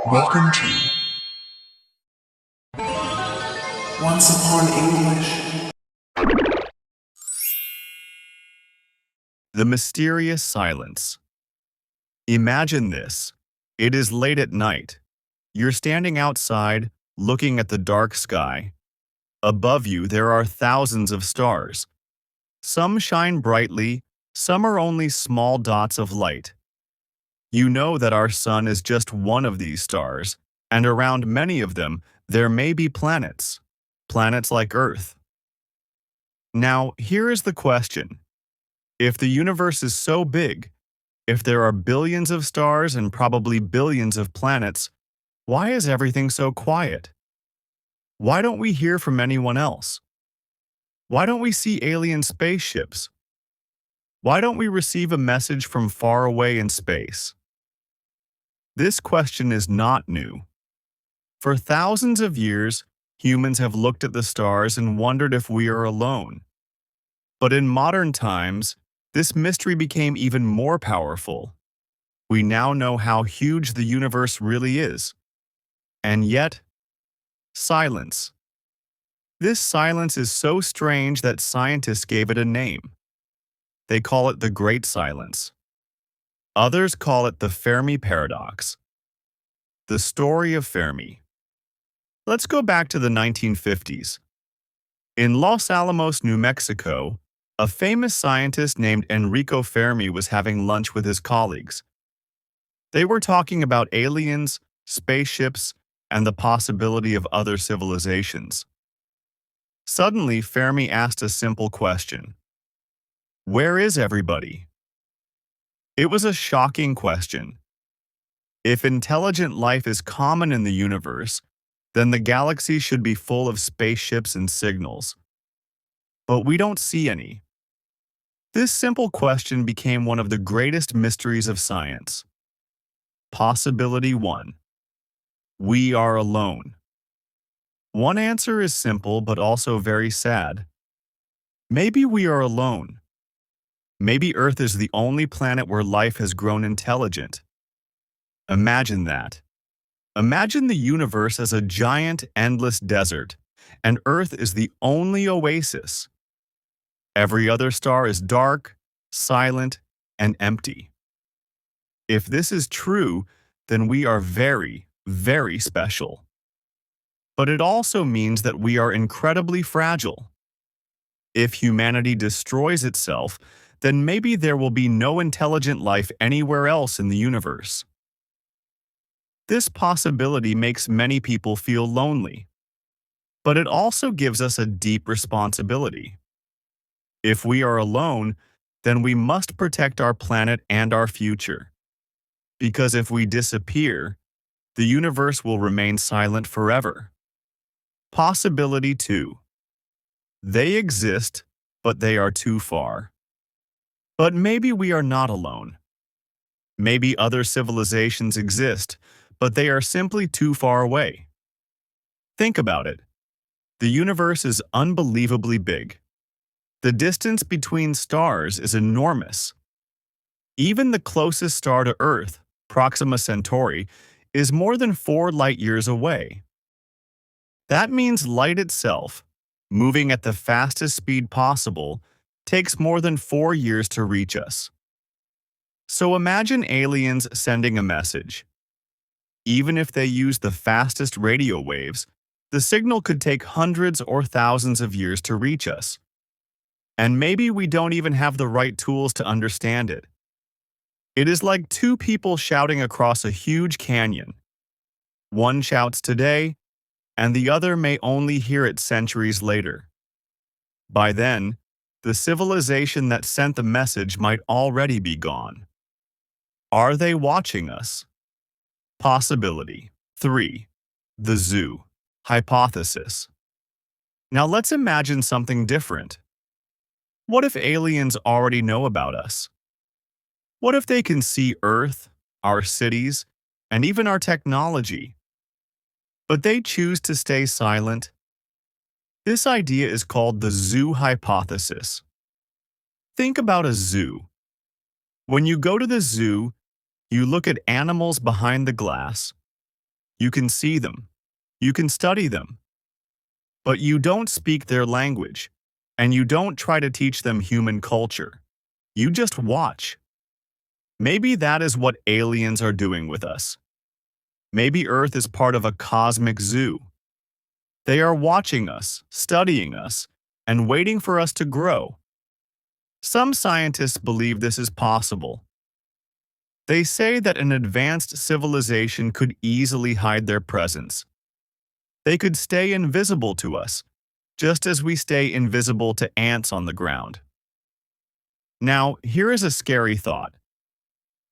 Welcome to Once Upon English. The mysterious silence. Imagine this. It is late at night. You're standing outside, looking at the dark sky. Above you, there are thousands of stars. Some shine brightly, some are only small dots of light. You know that our sun is just one of these stars, and around many of them, there may be planets. Planets like Earth. Now, here is the question. If the universe is so big, if there are billions of stars and probably billions of planets, why is everything so quiet? Why don't we hear from anyone else? Why don't we see alien spaceships? Why don't we receive a message from far away in space? This question is not new. For thousands of years, humans have looked at the stars and wondered if we are alone. But in modern times, this mystery became even more powerful. We now know how huge the universe really is. And yet, silence. This silence is so strange that scientists gave it a name. They call it the Great Silence. Others call it the Fermi Paradox. The story of Fermi. Let's go back to the 1950s. In Los Alamos, New Mexico, a famous scientist named Enrico Fermi was having lunch with his colleagues. They were talking about aliens, spaceships, and the possibility of other civilizations. Suddenly, Fermi asked a simple question. Where is everybody? It was a shocking question. If intelligent life is common in the universe, then the galaxy should be full of spaceships and signals. But we don't see any. This simple question became one of the greatest mysteries of science. Possibility 1. We are alone. One answer is simple but also very sad. Maybe we are alone. Maybe Earth is the only planet where life has grown intelligent. Imagine that. Imagine the universe as a giant, endless desert, and Earth is the only oasis. Every other star is dark, silent, and empty. If this is true, then we are very, very special. But it also means that we are incredibly fragile. If humanity destroys itself, then maybe there will be no intelligent life anywhere else in the universe. This possibility makes many people feel lonely. But it also gives us a deep responsibility. If we are alone, then we must protect our planet and our future. Because if we disappear, the universe will remain silent forever. Possibility 2. They exist, but they are too far. But maybe we are not alone. Maybe other civilizations exist, but they are simply too far away. Think about it. The universe is unbelievably big. The distance between stars is enormous. Even the closest star to Earth, Proxima Centauri, is more than 4 light-years away. That means light itself, moving at the fastest speed possible, takes more than 4 years to reach us. So imagine aliens sending a message. Even if they use the fastest radio waves, the signal could take hundreds or thousands of years to reach us. And maybe we don't even have the right tools to understand it. It is like two people shouting across a huge canyon. One shouts today, and the other may only hear it centuries later. By then, the civilization that sent the message might already be gone. Are they watching us? Possibility 3. The zoo. Hypothesis. Now let's imagine something different. What if aliens already know about us? What if they can see Earth, our cities, and even our technology? But they choose to stay silent? This idea is called the zoo hypothesis. Think about a zoo. When you go to the zoo, you look at animals behind the glass. You can see them. You can study them. But you don't speak their language, and you don't try to teach them human culture. You just watch. Maybe that is what aliens are doing with us. Maybe Earth is part of a cosmic zoo. They are watching us, studying us, and waiting for us to grow. Some scientists believe this is possible. They say that an advanced civilization could easily hide their presence. They could stay invisible to us, just as we stay invisible to ants on the ground. Now, here is a scary thought.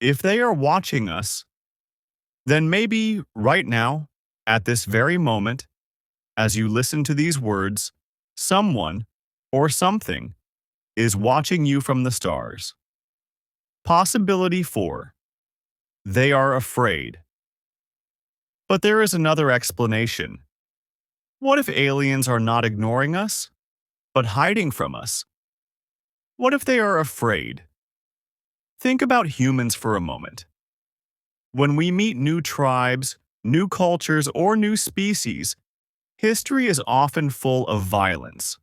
If they are watching us, then maybe right now, at this very moment, as you listen to these words, someone or something is watching you from the stars. Possibility 4. They are afraid. But there is another explanation. What if aliens are not ignoring us, but hiding from us? What if they are afraid? Think about humans for a moment. When we meet new tribes, new cultures, or new species, history is often full of violence.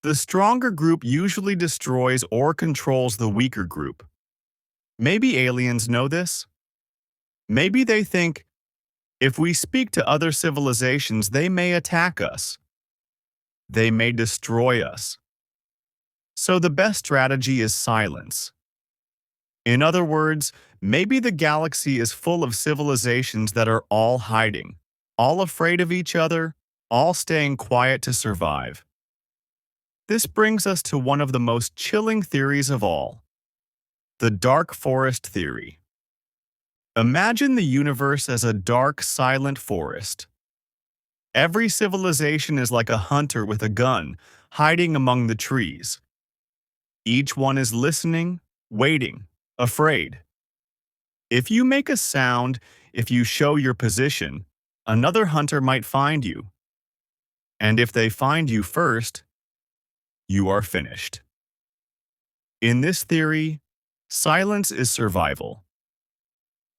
The stronger group usually destroys or controls the weaker group. Maybe aliens know this. Maybe they think, if we speak to other civilizations, they may attack us. They may destroy us. So the best strategy is silence. In other words, maybe the galaxy is full of civilizations that are all hiding, all afraid of each other, all staying quiet to survive. This brings us to one of the most chilling theories of all, the dark forest theory. Imagine the universe as a dark, silent forest. Every civilization is like a hunter with a gun, hiding among the trees. Each one is listening, waiting, afraid. If you make a sound, if you show your position, another hunter might find you. And if they find you first, you are finished. In this theory, silence is survival.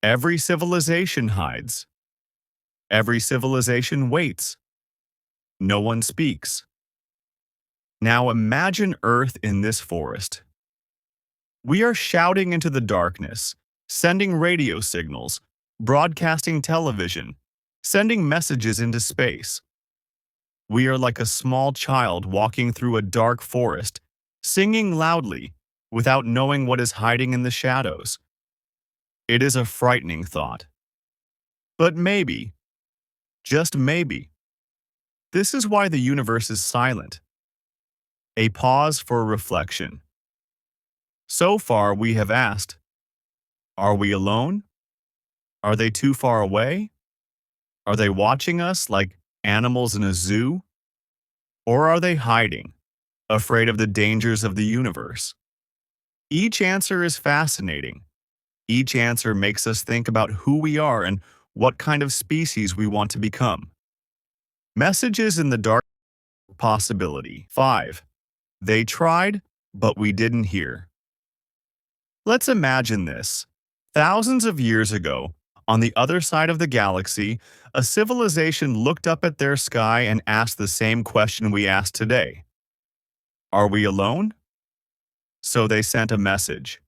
Every civilization hides. Every civilization waits. No one speaks. Now imagine Earth in this forest. We are shouting into the darkness, sending radio signals, broadcasting television, sending messages into space. We are like a small child walking through a dark forest, singing loudly, without knowing what is hiding in the shadows. It is a frightening thought. But maybe, just maybe, this is why the universe is silent. A pause for reflection. So far, we have asked, are we alone? Are they too far away? Are they watching us like animals in a zoo? Or are they hiding, afraid of the dangers of the universe? Each answer is fascinating. Each answer makes us think about who we are and what kind of species we want to become. Messages in the dark. Possibility 5. They tried, but we didn't hear. Let's imagine this. Thousands of years ago, on the other side of the galaxy, a civilization looked up at their sky and asked the same question we ask today. Are we alone? So they sent a message.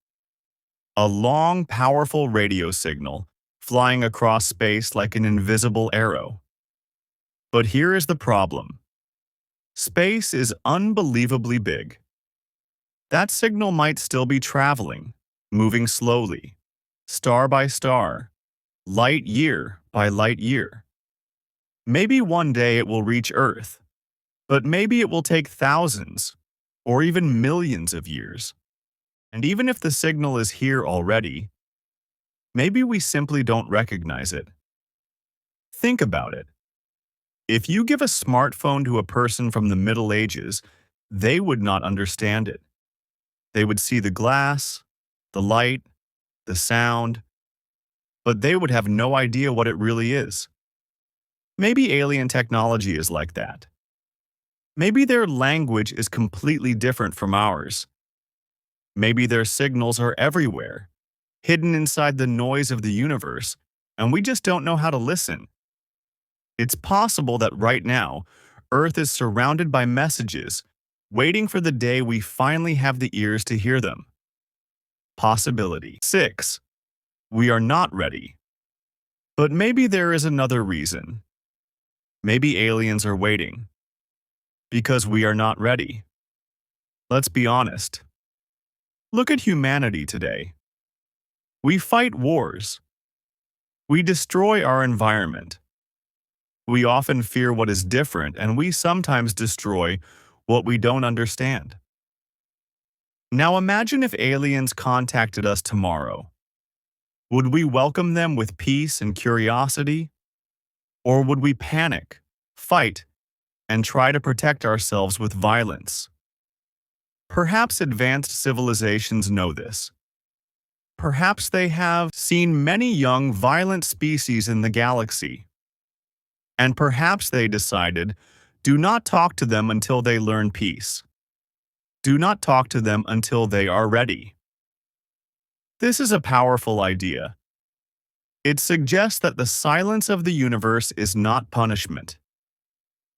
A long, powerful radio signal, flying across space like an invisible arrow. But here is the problem. Space is unbelievably big. That signal might still be traveling, moving slowly, star by star, light year by light year. Maybe one day it will reach Earth, but maybe it will take thousands or even millions of years. And even if the signal is here already, maybe we simply don't recognize it. Think about it. If you give a smartphone to a person from the Middle Ages, they would not understand it. They would see the glass, the light, the sound, but they would have no idea what it really is. Maybe alien technology is like that. Maybe their language is completely different from ours. Maybe their signals are everywhere, hidden inside the noise of the universe, and we just don't know how to listen. It's possible that right now, Earth is surrounded by messages, waiting for the day we finally have the ears to hear them. Possibility 6. We are not ready. But maybe there is another reason. Maybe aliens are waiting. Because we are not ready. Let's be honest. Look at humanity today. We fight wars. We destroy our environment. We often fear what is different, and we sometimes destroy what we don't understand. Now imagine if aliens contacted us tomorrow. Would we welcome them with peace and curiosity? Or would we panic, fight, and try to protect ourselves with violence? Perhaps advanced civilizations know this. Perhaps they have seen many young, violent species in the galaxy. And perhaps they decided, do not talk to them until they learn peace. Do not talk to them until they are ready. This is a powerful idea. It suggests that the silence of the universe is not punishment.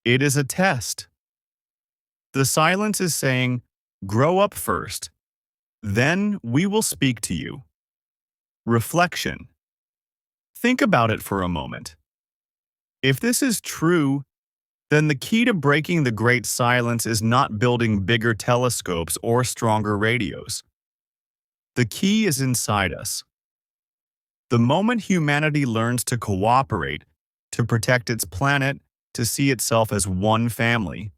It is a test. The silence is saying, grow up first. Then we will speak to you. Reflection. Think about it for a moment. If this is true, then the key to breaking the great silence is not building bigger telescopes or stronger radios. The key is inside us. The moment humanity learns to cooperate, to protect its planet, to see itself as one family,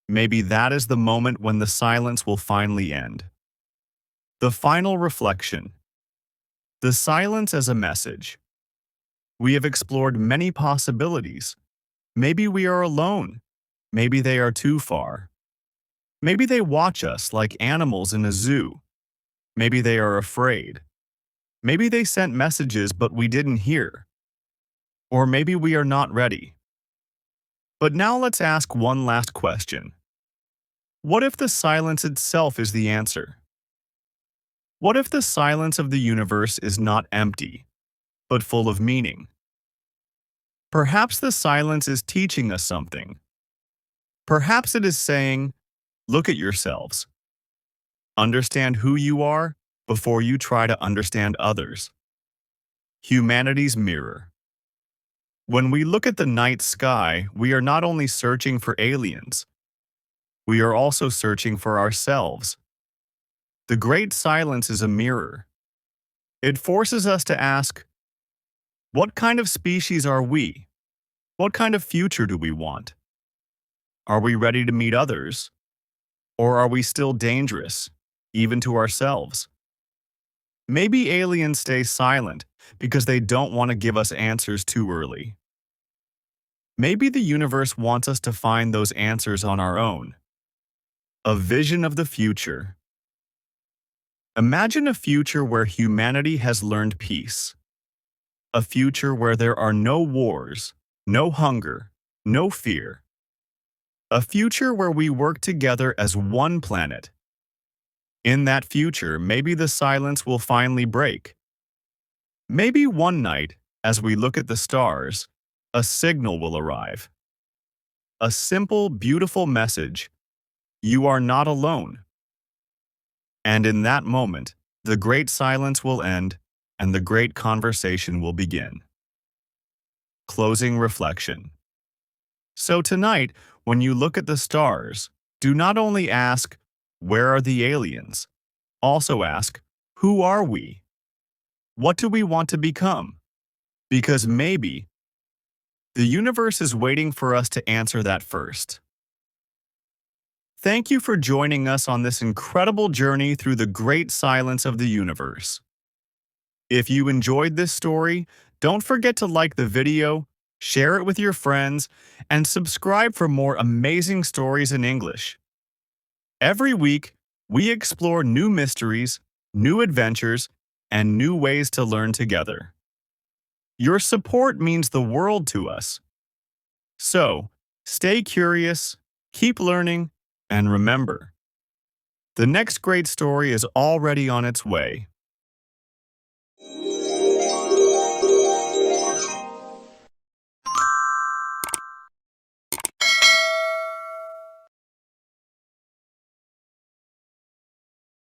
maybe that is the moment when the silence will finally end. The final reflection. The silence as a message. We have explored many possibilities. Maybe we are alone. Maybe they are too far. Maybe they watch us like animals in a zoo. Maybe they are afraid. Maybe they sent messages but we didn't hear. Or maybe we are not ready. But now let's ask one last question. What if the silence itself is the answer? What if the silence of the universe is not empty, but full of meaning? Perhaps the silence is teaching us something. Perhaps it is saying, look at yourselves. Understand who you are before you try to understand others. Humanity's mirror. When we look at the night sky, we are not only searching for aliens, we are also searching for ourselves. The great silence is a mirror. It forces us to ask, what kind of species are we? What kind of future do we want? Are we ready to meet others? Or are we still dangerous, even to ourselves? Maybe aliens stay silent because they don't want to give us answers too early. Maybe the universe wants us to find those answers on our own. A vision of the future. Imagine a future where humanity has learned peace. A future where there are no wars, no hunger, no fear. A future where we work together as one planet. In that future, maybe the silence will finally break. Maybe one night, as we look at the stars, a signal will arrive. A simple, beautiful message. You are not alone. And in that moment, the great silence will end and the great conversation will begin. Closing reflection. So tonight, when you look at the stars, do not only ask, where are the aliens? Also ask, who are we? What do we want to become? Because maybe the universe is waiting for us to answer that first. Thank you for joining us on this incredible journey through the great silence of the universe. If you enjoyed this story, don't forget to like the video, share it with your friends, and subscribe for more amazing stories in English. Every week, we explore new mysteries, new adventures, and new ways to learn together. Your support means the world to us. So, stay curious, keep learning, and remember, the next great story is already on its way.